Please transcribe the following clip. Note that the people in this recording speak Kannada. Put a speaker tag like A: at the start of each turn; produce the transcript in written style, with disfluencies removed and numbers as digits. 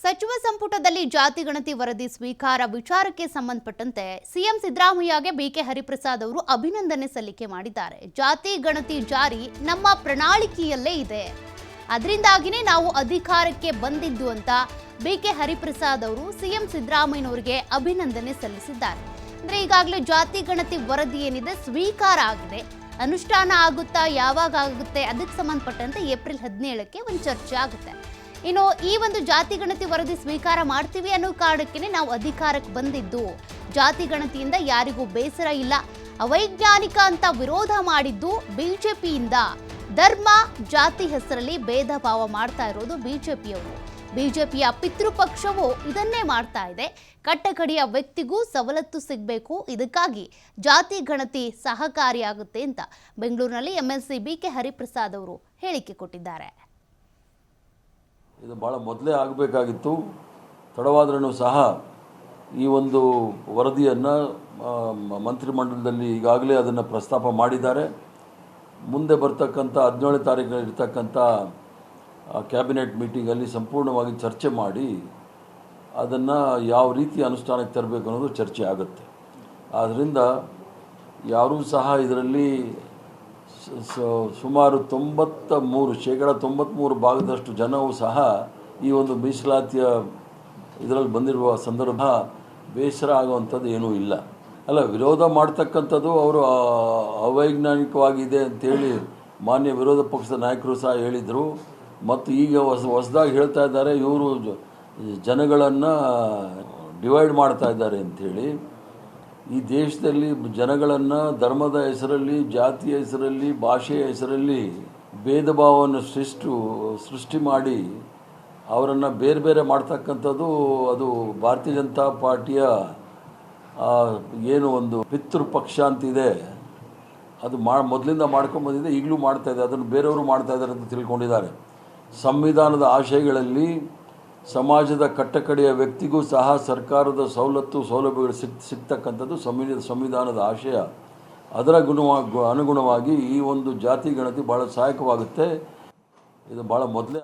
A: ಸಚಿವ ಸಂಪುಟದಲ್ಲಿ ಜಾತಿ ಗಣತಿ ವರದಿ ಸ್ವೀಕಾರ ವಿಚಾರಕ್ಕೆ ಸಂಬಂಧಪಟ್ಟಂತೆ ಸಿಎಂ ಸಿದ್ದರಾಮಯ್ಯಗೆ ಬಿಕೆ ಹರಿಪ್ರಸಾದ್ ಅವರು ಅಭಿನಂದನೆ ಸಲ್ಲಿಕೆ ಮಾಡಿದ್ದಾರೆ. ಜಾತಿ ಗಣತಿ ಜಾರಿ ನಮ್ಮ ಪ್ರಣಾಳಿಕೆಯಲ್ಲೇ ಇದೆ, ಅದರಿಂದಾಗಿನೇ ನಾವು ಅಧಿಕಾರಕ್ಕೆ ಬಂದಿದ್ದು ಅಂತ ಬಿಕೆ ಹರಿಪ್ರಸಾದ್ ಅವರು ಸಿಎಂ ಸಿದ್ದರಾಮಯ್ಯನವರಿಗೆ ಅಭಿನಂದನೆ ಸಲ್ಲಿಸಿದ್ದಾರೆ. ಅಂದ್ರೆ ಈಗಾಗಲೇ ಜಾತಿ ಗಣತಿ ವರದಿ ಏನಿದೆ ಸ್ವೀಕಾರ ಆಗಿದೆ, ಅನುಷ್ಠಾನ ಆಗುತ್ತಾ, ಯಾವಾಗ ಆಗುತ್ತೆ ಅದಕ್ಕೆ ಸಂಬಂಧಪಟ್ಟಂತೆ ಏಪ್ರಿಲ್ 17ಕ್ಕೆ ಒಂದು ಚರ್ಚೆ ಆಗುತ್ತೆ. ಇನ್ನು ಈ ಒಂದು ಜಾತಿ ಗಣತಿ ವರದಿ ಸ್ವೀಕಾರ ಮಾಡ್ತೀವಿ ಅನ್ನೋ ಕಾರಣಕ್ಕೆ ನಾವು ಅಧಿಕಾರಕ್ಕೆ ಬಂದಿದ್ದು, ಜಾತಿ ಗಣತಿಯಿಂದ ಯಾರಿಗೂ ಬೇಸರ ಇಲ್ಲ, ಅವೈಜ್ಞಾನಿಕ ಅಂತ ವಿರೋಧ ಮಾಡಿದ್ದು ಬಿಜೆಪಿಯಿಂದ. ಧರ್ಮ ಜಾತಿ ಹೆಸರಲ್ಲಿ ಭೇದ ಭಾವ ಮಾಡ್ತಾ ಇರೋದು ಬಿಜೆಪಿಯವರು. ಬಿಜೆಪಿಯ ಪಿತೃಪಕ್ಷವು ಇದನ್ನೇ ಮಾಡ್ತಾ ಇದೆ. ಕಟ್ಟಕಡೆಯ ವ್ಯಕ್ತಿಗೂ ಸವಲತ್ತು ಸಿಗಬೇಕು, ಇದಕ್ಕಾಗಿ ಜಾತಿ ಗಣತಿ ಸಹಕಾರಿಯಾಗುತ್ತೆ ಅಂತ ಬೆಂಗಳೂರಿನಲ್ಲಿ ಎಂಎಲ್ಸಿ ಬಿಕೆ ಹರಿಪ್ರಸಾದ್ ಅವರು ಹೇಳಿಕೆ ಕೊಟ್ಟಿದ್ದಾರೆ.
B: ಇದು ಭಾಳ ಮೊದಲೇ ಆಗಬೇಕಾಗಿತ್ತು, ತಡವಾದ್ರೂ ಸಹ ಈ ಒಂದು ವರದಿಯನ್ನು ಮಂತ್ರಿಮಂಡಲದಲ್ಲಿ ಈಗಾಗಲೇ ಅದನ್ನು ಪ್ರಸ್ತಾಪ ಮಾಡಿದ್ದಾರೆ. ಮುಂದೆ ಬರ್ತಕ್ಕಂಥ 17ನೇ ತಾರೀಕು ಇರ್ತಕ್ಕಂಥ ಕ್ಯಾಬಿನೆಟ್ ಮೀಟಿಂಗಲ್ಲಿ ಸಂಪೂರ್ಣವಾಗಿ ಚರ್ಚೆ ಮಾಡಿ ಅದನ್ನು ಯಾವ ರೀತಿ ಅನುಷ್ಠಾನಕ್ಕೆ ತರಬೇಕು ಅನ್ನೋದು ಚರ್ಚೆ ಆಗುತ್ತೆ. ಆದ್ದರಿಂದ ಯಾರೂ ಸಹ ಇದರಲ್ಲಿ ಸುಮಾರು 93% ಭಾಗದಷ್ಟು ಜನವು ಸಹ ಈ ಒಂದು ಮೀಸಲಾತಿಯ ಇದರಲ್ಲಿ ಬಂದಿರುವ ಸಂದರ್ಭ ಬೇಸರ ಆಗುವಂಥದ್ದು ಏನೂ ಇಲ್ಲ. ಅಲ್ಲ, ವಿರೋಧ ಮಾಡ್ತಕ್ಕಂಥದ್ದು ಅವರು ಅವೈಜ್ಞಾನಿಕವಾಗಿದೆ ಅಂಥೇಳಿ ಮಾನ್ಯ ವಿರೋಧ ಪಕ್ಷದ ನಾಯಕರು ಸಹ ಹೇಳಿದರು. ಮತ್ತು ಈಗ ಹೊಸದಾಗಿ ಹೇಳ್ತಾ ಇದ್ದಾರೆ, ಇವರು ಜನಗಳನ್ನು ಡಿವೈಡ್ ಮಾಡ್ತಾ ಇದ್ದಾರೆ ಅಂಥೇಳಿ. ಈ ದೇಶದಲ್ಲಿ ಜನಗಳನ್ನು ಧರ್ಮದ ಹೆಸರಲ್ಲಿ, ಜಾತಿಯ ಹೆಸರಲ್ಲಿ, ಭಾಷೆಯ ಹೆಸರಲ್ಲಿ ಭೇದ ಭಾವವನ್ನು ಸೃಷ್ಟಿ ಮಾಡಿ ಅವರನ್ನು ಬೇರೆ ಬೇರೆ ಮಾಡ್ತಕ್ಕಂಥದ್ದು ಅದು ಭಾರತೀಯ ಜನತಾ ಪಾರ್ಟಿಯ ಏನು ಒಂದು ಪಿತೃಪಕ್ಷ ಅಂತಿದೆ, ಅದು ಮೊದಲಿಂದ ಮಾಡ್ಕೊಂಡ್ಬಂದಿದೆ, ಈಗಲೂ ಮಾಡ್ತಾ ಇದೆ, ಅದನ್ನು ಬೇರೆಯವರು ಮಾಡ್ತಾ ಇದ್ದಾರೆ ಅಂತ ತಿಳ್ಕೊಂಡಿದ್ದಾರೆ. ಸಂವಿಧಾನದ ಆಶಯಗಳಲ್ಲಿ ಸಮಾಜದ ಕಟ್ಟಕಡೆಯ ವ್ಯಕ್ತಿಗೂ ಸಹ ಸರ್ಕಾರದ ಸೌಲಭ್ಯಗಳು ಸಿಗ್ತಕ್ಕಂಥದ್ದು ಸಂವಿಧಾನದ ಆಶಯ. ಅದರ ಅನುಗುಣವಾಗಿ ಈ ಒಂದು ಜಾತಿ ಗಣತಿ ಭಾಳ ಸಹಾಯಕವಾಗುತ್ತೆ. ಇದು ಭಾಳ ಮೊದಲೇ